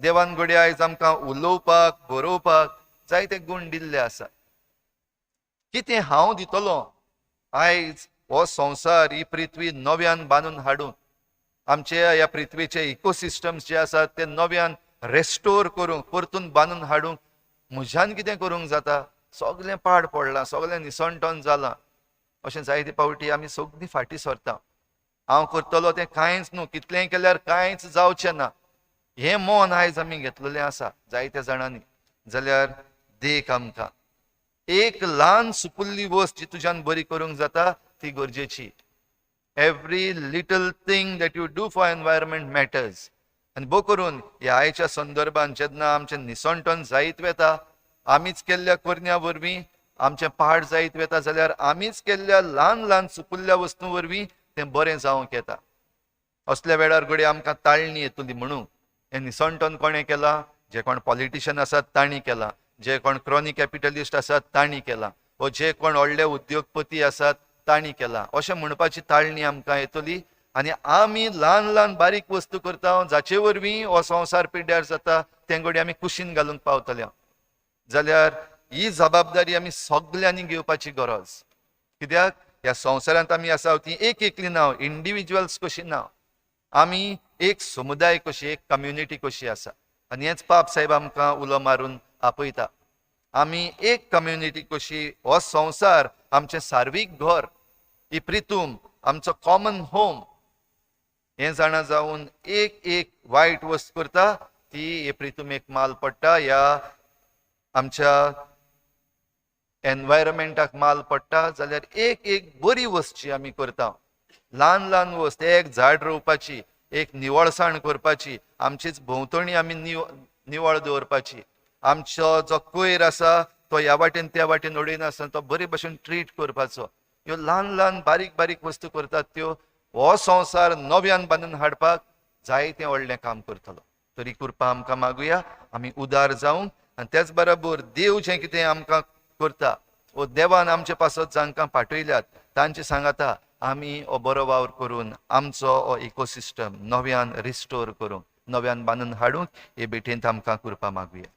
देवान घडये आयज आमकां उलोवपाक, बरोवपाक जायते गूण दिल्ले आसात. कितें हांव दितलो आयज हो संवसार, ही पृथ्वी नव्यान बांदून हाडूंक, आमचे ह्या पृथ्वीचे इकोसिस्टम्स जे आसात ते नव्यान रेस्टोर करूंक, परतून बांदून हाडूंक म्हज्यान कितें करूंक जाता? सगळें पाड पडलां, सगळें निसणटोन जालां. अशें जायते पावटी आमी सगळीं फाटीं सरता. हांव करतलो तें कांयच न्हू, कितलेंय केल्यार कांयच जावचें ना, हें मन आयज आमी घेतलेलें आसा जायत्या जाणांनी. जाल्यार देख आमकां एक ल्हान सुपुल्ली वस्त जी तुज्यान बरी करूंक जाता ती गरजेची. Every little thing that you do for environment matters. आनी भोव करून ह्या आयच्या संदर्भान जेन्ना आमचें निसणटोन जायत वेता, आमीच केल्ल्या कोरन्या वरवीं आमचें पाड जायत वेता, जाल्यार आमीच केल्ल्या ल्हान ल्हान सुपुल्ल्या वस्तू वरवीं तें बरें जावंक येता. असल्या वेळार घडये आमकां ताळणी येतली म्हणून हें निसणटोन कोणें केलां? जे कोण पॉलिटिशियन आसात तांणी केलां, जे कोण क्रॉनी कॅपिटलिस्ट आसात तांणी केलां, वा जे कोण व्हडले उद्योगपती आसात तांणी केलां. अशें म्हणपाची ताळणी आमकां येतली आनी आमी ल्हान ल्हान बारीक वस्तू करता जाचे वरवीं हो संवसार पिड्ड्यार जाता, तें घडये आमी कुशीन घालूंक पावतले. जाल्यार ही जबाबदारी आमी सगळ्यांनी घेवपाची गरज. कित्याक ह्या संवसारांत आमी आसा ती एक एकली नाव, इंडिविज्युअल्स कशी ना, आमी एक समुदाय कशी, एक कम्युनिटी कशी आसा. आनी हेच पाप साहेब आमकां उलो मारून आपयता. आमी एक कम्युनिटी कशी, हो संवसार आमचें सार्वीक घर, ही प्रितूम आमचो कॉमन होम, हें जाणा जावन एक एक वायट वस्त करता ती हे प्रितूम एक माल पडटा, ह्या आमच्या एनवायरमेंटाक माल पडटा. जाल्यार एक एक बरी वस्त जी आमी करता, ल्हान ल्हान वस्त, एक झाड रोवपाची, एक निवळसाण करपाची, आमचीच भोंवतणी आमी निवळ दवरपाची, आमचो जो कोयर आसा तो ह्या वाटेन त्या वाटेन उडयनासतना तो बरे भशेन ट्रीट करपाचो. ह्यो ल्हान ल्हान बारीक बारीक वस्तू करतात त्यो हो संवसार नव्यान बांदून हाडपाक जायतें व्हडलें काम करतलो. तरी कृपा आमकां मागुया, आमी उदार जावंक, आनी त्याच बरोबर देव जें कितें आमकां करता वो देवान आमचे पासत जांकां पाठयल्यात तांचे सांगाता आमी हो बरो वावर करून आमचो हो इकोसिस्टम नव्यान रिस्टोर करूंक नव्यान बांदून हाडूंक हे भेटेंत आमकां करपा मागुया.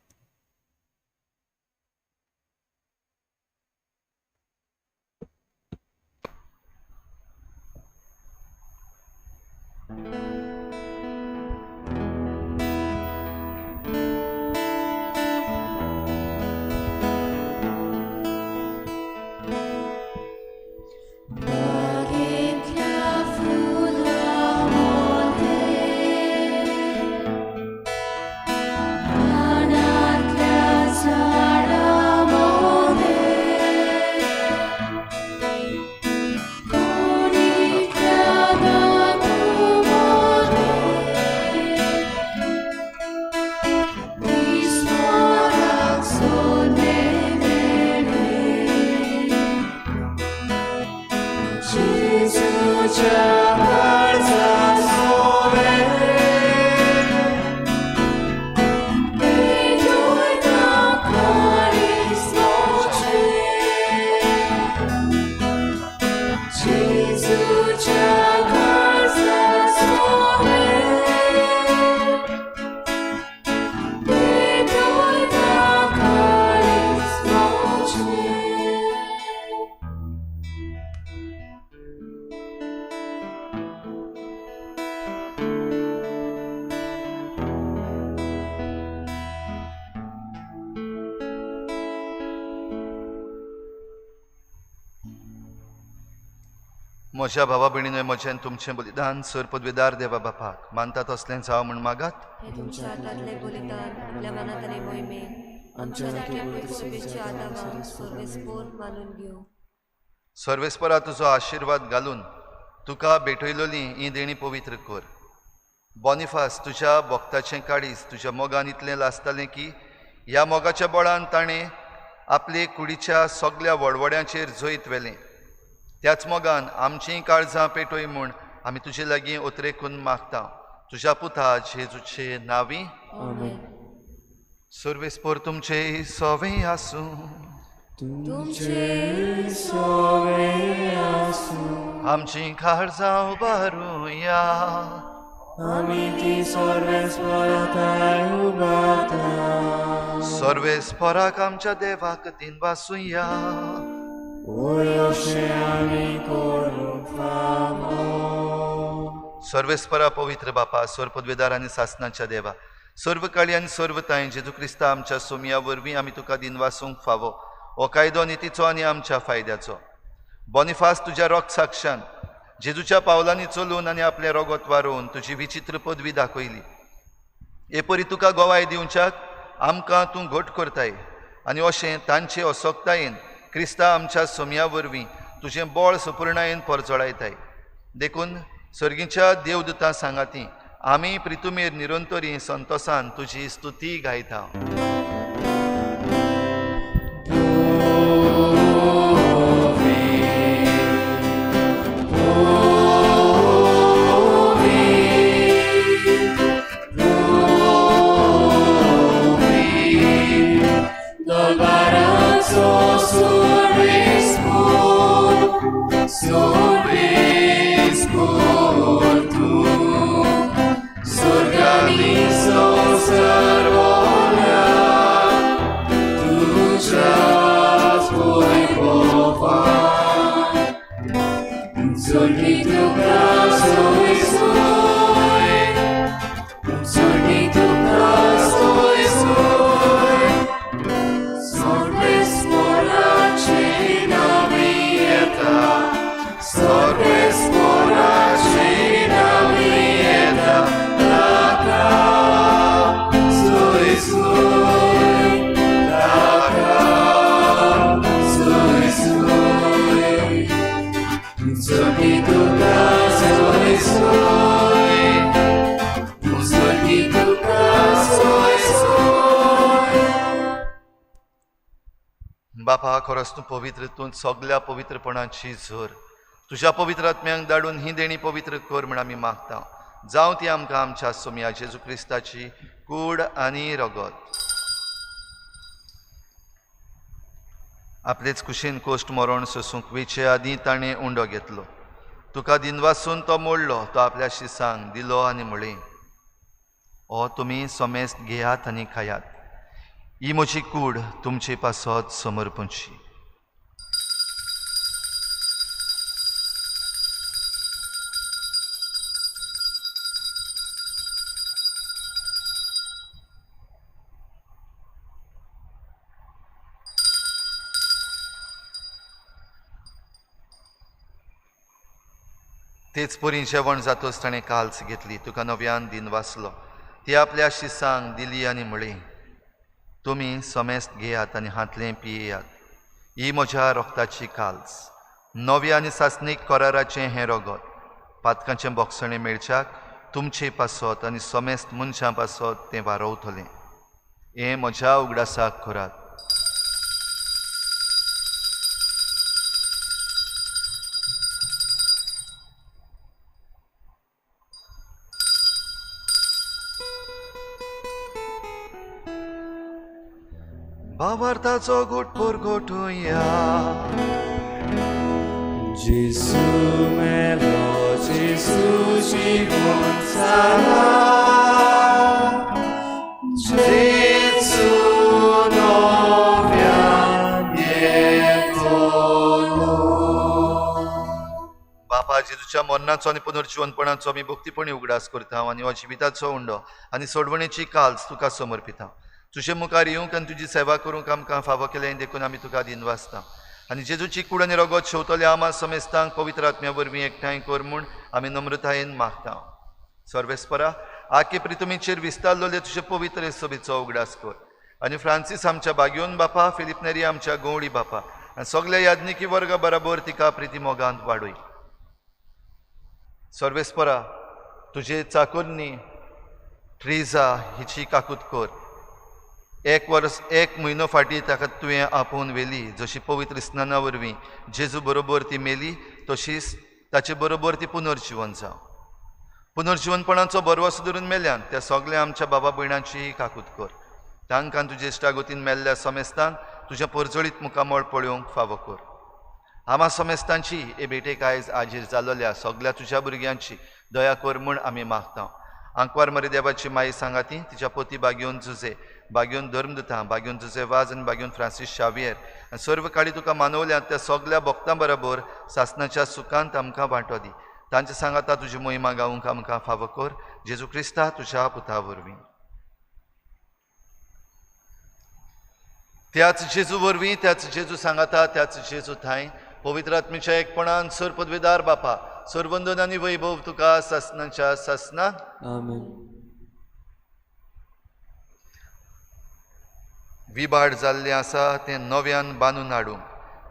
म्हज्या भावा भयणींनो म्हजें तुमचें बलिदान सर पदवेदार देवा बापाक मानता तसलें जावं म्हूण मागात. हे तुमच्या हातांतले बलिदान आपल्या मनात आनी मोहिमेक आमच्या पवित्र आदारान सर्वेस्पोर मानून घेवं. सर्वेस्परा तुजो आशिर्वाद घालून तुका भेटयलोली ही देणी पवित्र कर. बॉनिफास तुज्या भक्ताचें काळीज तुज्या मोगान इतलें लासतालें की ह्या मोगाच्या बळान ताणें आपले कुडीच्या सगळ्या वडवड्यांचेर जैत वेलें. त्याच मोगान आमचीं काळजां पेटोय म्हूण आमी तुजे लागीं ओतरेकून मागता तुज्या पुता जेजूचे नांवी. आमेन. सर्वेस्पोर तुमचे सोवें आसूं. तुमचे सोवे आसूं. आमचीं काळजां उबारुया. आमी ती सर्वेस्पराताय उबारता. सर्वेस्पराक आमच्या देवाक दिनवासुया. ओयोशे आमी करूंक फावो. सर्वेस्परा पवित्र बापा सर पदवेदार आनी सासणाच्या देवा सर्व काळी आनी सर्व ताय जेजू क्रिस्ता आमच्या सोमया वरवीं आमी तुका दिनवासूंक फावो हो कायदो नितीचो आनी आमच्या फायद्याचो. बॉनिफास तुज्या रोग साक्षान जेजूच्या पावलांनी चलून आनी आपलें रोगोत वारोवन तुजी विचित्र पदवी दाखयली. हे परी तुका गोवाय दिवच्याक आमकां तूं घट करताय आनी अशें तांचे असोक्तायेन क्रिस्ता आमच्या सोमया वरवीं तुजें बळ सुपूर्णायेन परजळायताय. देखून सर्गीच्या देवदूतां सांगाती आमी प्रितुमेर निरंतरी संतोषान तुजी स्तुती गायता. बापा खरोच तूं पवित्र तूं सगळ्या पवित्रपणाची झर तुज्या पवित्र आत्म्यांक धाडून ही देणी पवित्र कर म्हण आमी मागता. जावं ती आमकां आमच्या सोमया जेजू क्रिस्ताची कूड आनी रगत आपलेच कुशीन कोश्ट मरण सोसूंक वेचे आदीं ताणें उंडो घेतलो. तुका दिनवासून तो मोडलो. तो आपल्या शिसांक दिलो आनी म्हळें, हो तुमी सोमेस्त घेयात आनी खायात. ही म्हजी कूड तुमचे पासत समर्पणची. तेच परी जेवण जातोच ताणें काल्स घेतली. तुका नव्यान दिन वाचलो. ती आपल्या शिसांक दिली आनी म्हळें, तुमी सोमेस्त घेयात आनी हातलें पियेयात. ही म्हज्या रोगताची काल्स, नवे आनी सासणीक कराराचें हें रगत. पातकांचें बोगसणें मेळच्याक तुमचे पासत आनी सोमेस्त मनशां पासत तें वारवतलें. हें म्हज्या उगडासाक करात. भावार्थाचो घोटभर घोटुया. Gesù melo, Gesù ci consola. Gesù novia dietolo. बापा जेजूच्या मरणाचो आनी पुनर्जीवनपणाचो आमी भक्तीपणी उगडास करता आनी हो जिविताचो उंडो आनी सोडवणेची काल्स तुका समर्पिता. तुजे मुखार येवंक आनी तुजी सेवा करूंक आमकां फावो केलें देखून आमी तुका दिनवासता. आनी जेजूची कूड आनी रगत शेवतल्या आमा समेस्तांक पवित्र आत्म्या वरवीं एकठांय कर म्हूण आमी नम्रतायेन मागता. सर्वेस्परा, आखे प्रितुमीचेर विस्तारलोले तुजे पवित्र सभेचो उगडास कर. आनी फ्रांसीस आमच्या बागयोन बापा, फिलिप नेरी आमच्या गवळी बापा आनी सगल्या याज्ञिकी वर्गा बराबर तिका प्रिती मोगांत वाडय. सर्वेस्परा, तुजे चाकुर्नी ट्रिजा हिची काकूत कर. एक म्हयनो फाटीं ताका तुवें आपोवन व्हेली. जशी पवित्र स्नाना वरवीं जेजू बरोबर ती मेली, तशीच ताचे बरोबर ती पुनर्जीवन जावं. पुनर्जीवनपणाचो बरवसो धरून मेल्यान त्या सगल्या आमच्या बाबा भयणांची काकूत कर. तांकां तुजे इश्टागोतीन मेल्ल्या समेस्तांक तुज्या परजळीत मुखामळ पळोवंक फावो कर. आमा समेस्तांची हे भेटेक आयज आजीर जालोल्या सगल्या तुज्या भुरग्यांची दया कर म्हूण आमी मागता. आंकवार मरे देवाची माई सांगाती, तिच्या पोती बागयोन जुजे, बागयोन धर्मदुतां, बागयोन जुजे वाज आनी बागयोन फ्रांसीस शावियर आनी सर्व काळी तुका मानवल्यात त्या सगल्या भक्तां बरोबर सासणाच्या सुखांत आमकां वांटो दी. तांचे सांगाता तुजी मोहिमा गावूंक आमकां फावो कर. जेजू क्रिस्ता तुज्या पुता वरवीं. त्याच जेजू वरवीं, त्याच जेजू सांगाता, त्याच जेजू थंय पवित्र आत्मेच्या एकपणान सर पदवेदार बापा, सर्वंदन आनी वैभव तुका सासणाच्या सासणाक. Amen. विबाड जाल्लें आसा तें नव्यान बांदून हाडूंक,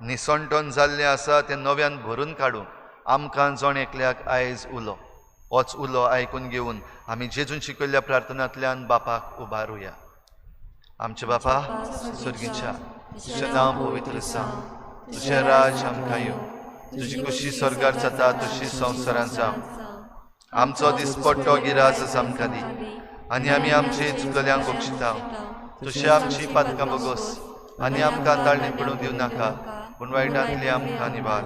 निसंटोन जाल्लें आसा तें नव्यान भरून काडूंक आमकां जण एकल्याक आयज उलो. होच उलो आयकून घेवन आमी जेजून शिकयल्ल्या प्रार्थनांतल्यान बापाक उबारुया. आमचे बापा स्वर्गीच्या, तुजें नांव पवित्र जावं, तुजें राज आमकां येवं, तुजी खुशी स्वर्गार जाता तशी संवसारांत जावं. आमचो दिसपट्टो गिराज आमकां दी आनी आमी आमचे चुकलेल्यांक बक्षिता. तुशी आमची पातकां बगोस आनी आमकां ताळणी पडूंक दिवं नाका, पूण वायटांतली आमकां निवार.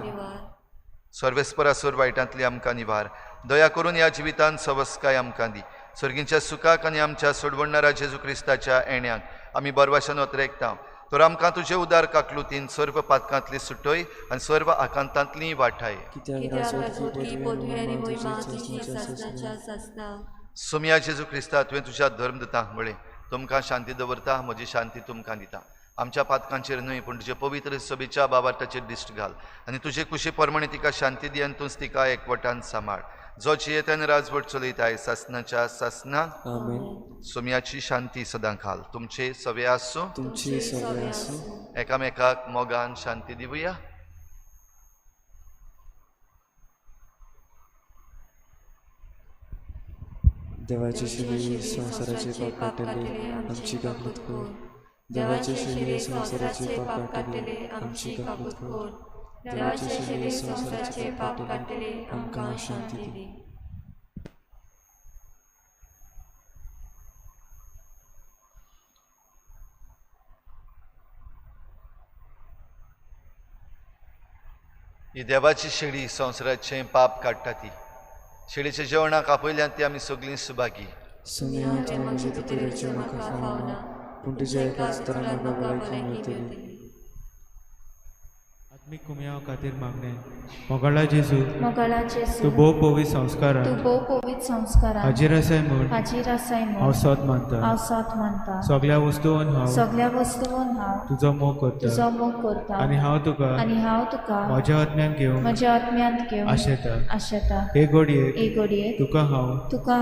सर्वेस्परासूर वायटांतली आमकां निवार. दया करून ह्या जिवितांत सवस्काय आमकां दी. सर्गींच्या सुखाक आनी आमच्या सोडवणाऱ्या जेजू क्रिस्ताच्या येण्याक आमी बरवाशान वतरेकता. तर आमकां तुजे उदार काकलुतीन सर्व पातकांतली सुटय आनी सर्व आकांतांतली वाठाय. सुमया जेजू क्रिस्ता, तुवें तुज्या धर्मदुतांक म्हळें, तुमकां शांती दवरता, म्हजी शांती तुमकां दिता. आमच्या पातकांचेर न्हय पूण तुजे पवित्र सभेच्या बाबार्थाचेर दिश्ट घाल आनी तुजे कुशी प्रमाणे तिका शांती दी आनी तूंच तिका एकवटान सांबाळ. जो जियेतान राजवट चलयताय सासणाच्या सासणाक. सुमयाची शांती सदां घाल. तुमचे सवे आसूं. एकामेकाक मोगान शांती दिवया. देवाचे शिवे संसाराचे पाप काटले आमची काकूत कर. देवाचे शिवे संसाराचे पाप काटले आमची काकूत कर. देवाचे शिवे संसाराचे पाप काटले आमकां शांती दी. ही देवाची शेळी संवसाराचें पाप काडटा ती. शेळीच्या जेवणाक आपयल्यान ती आमी सगळीं सुभागी. सुन्या तुझे पितरेचे म्हाका फावना, पूण तुज्या एकाच तरान म्हाका भलायकी मेळटली. आत्मिक कुमया खातीर मागणे मोगाळा जेजू मोगाळा तूं जेजू भोव पवित्र संस्कारान तूं भोव पवित्र संस्कारान हाजीर आसाय म्हूण हाजीर आसाय हांव म्हूण सोत मानता. हांव साथ मानता. सगळ्या वस्तूंन हांव सगळ्या वस्तूंन हांव तुजो मोग करता तुजो मोग करता आनी हांव तुका आनी हांव तुका म्हज्या आत्म्यान घेवन म्हज्या आत्म्यांत घेवन आशेता. आशेता. हे घडयेक हे घडयेक तुका हांव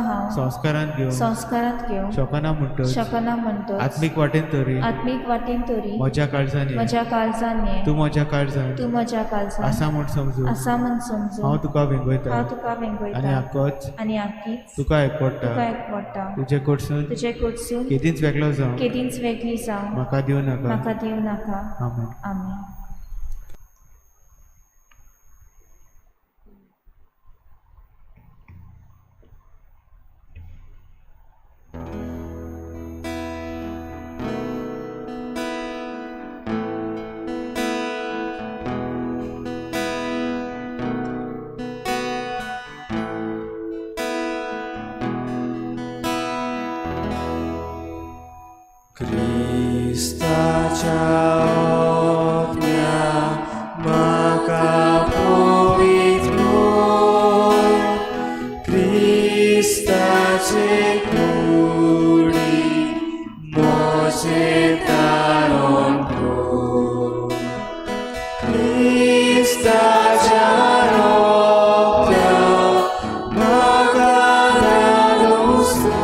हांव संस्कारान घेवन संस्कारांत घेवन शोकना म्हणटच शकना म्हणटो आत्मीक वाटेन तरी आत्मीक वाटेन तरी म्हज्या काळजान ये. म्हज्या काळजान ये. तूं म्हज्या काळजान तूं म्हज्या काळजान आसा म्हूण समजू आसा म्हूण समजून हांव तुका वेंगयता हांव तुका आनी वेंगयता आक्कोच आनी आख्खीच तुका एकपडटा. तुका एकवडटा. तुजे कडसून तुजे कडसून केदींच वेगळो जावं केदींच वेगळी जावं म्हाका दिवं नाका. म्हाका दिवं नाका. आमेन. आमेन. Cristaच्या ओतम्या म्हाका पवित्र कर. क्रिस्ताचे कुडी म्हजें तारण कर. क्रिस्ताच्या रोगत्या म्हाका रानूस कर.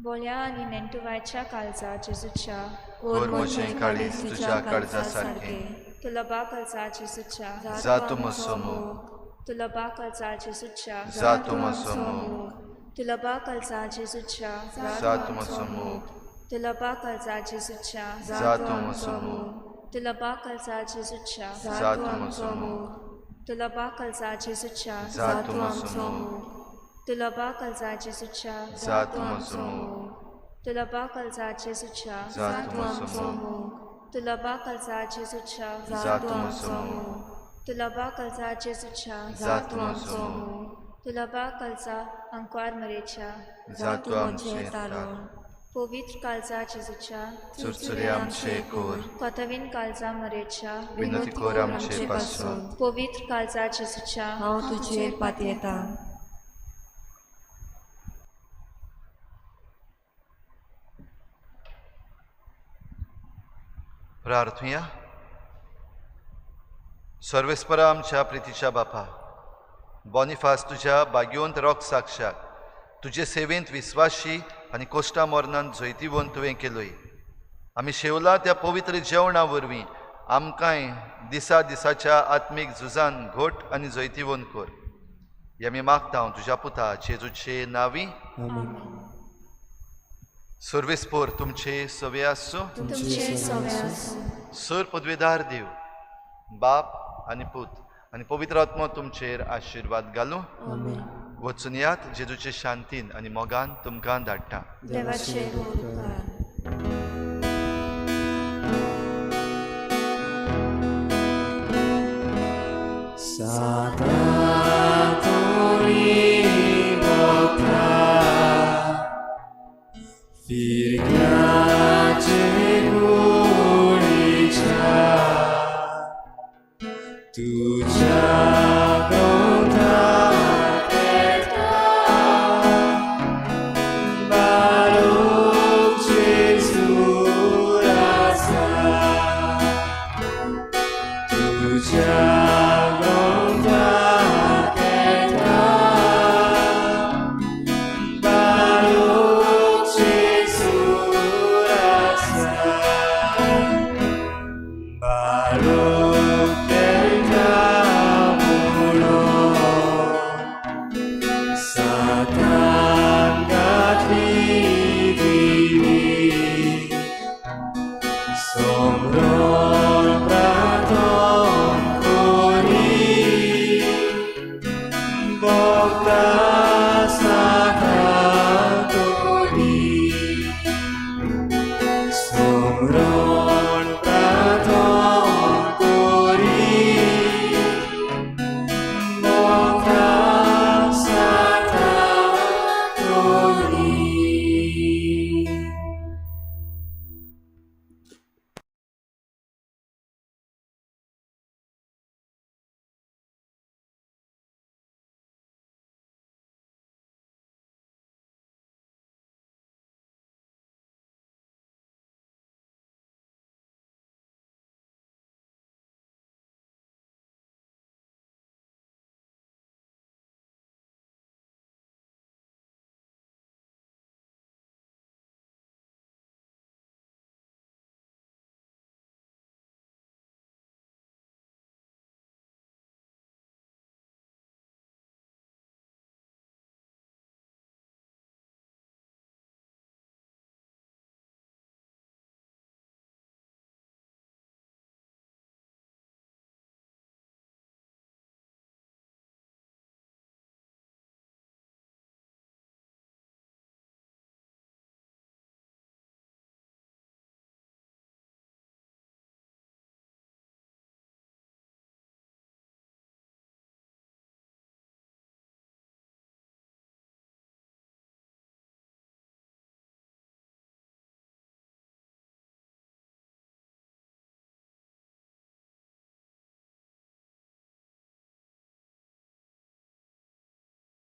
बोल्या आनी नेंटुवायच्या काळजा जेजूच्या ओर मोचें काळीज तुज्या काळजा सारकें. तुलबा काळजा जेजूच्या जा तूं म्हजो मोग. तुलबा काळजा जेजूच्या जा तूं म्हजो मोग. तुलबा काळजा जेजूच्या जा तूं म्हजो मोग. तुलबा काळजा जेजूच्या जा तूं म्हजो मोग. तुलबा काळजा जेजूच्या जा तूं म्हजो मोग. तुलबा काळजा जेजूच्या जा तूं म्हजो मोग. तुलबा काळजा जेजूच्या जा तूं म्हजो मोग. तुलबा काळजा जेजूच्या जा तूं म्हजो मोग. तुलबा काळजा जेजूच्या जा तूं म्हजो मोग. तुलबा काळजा जेजूच्या जा तूं म्हजो मोग. तुलबा काळजा अंकवार मरेच्या जा तूं आमचें तारण. पवित्र काळजा जेजूच्या चुरचुरे आमचे कोर. कोतवीन काळजा मरेच्या विनंती कोर आमचे पासून. पवित्र काळजा जेजूच्या हांव तुजेर पातयेता. प्रार्थुया. सर्वेस्परा आमच्या प्रितीच्या बापा, बॉनिफास तुझ्या बागयोंत रोग साक्षाक तुजे सेवेंत विस्वाशी आनी कोश्टा मोर्नान जैतिवंत तुवें केलोय. आमी शेवला त्या पवित्र जेवणा वरवीं आमकांय दिसा दिसाच्या आत्मीक झुजान घोट आनी जैतिवंत कर. हे आमी मागता हांव तुज्या पुता जेजूचे नांवी. आमेन. सर्वेस्पोर तुमचे सवे आसूं. तुमचे सव्यास सर पदवेदार देव, बाप आनी पूत आनी पवित्र आत्मो तुमचेर आशिर्वाद घालूं आमेन. वचून यात जेजूचे शांतीन आनी मोगान तुमकां धाडटा. देवाचे उपकार. Virga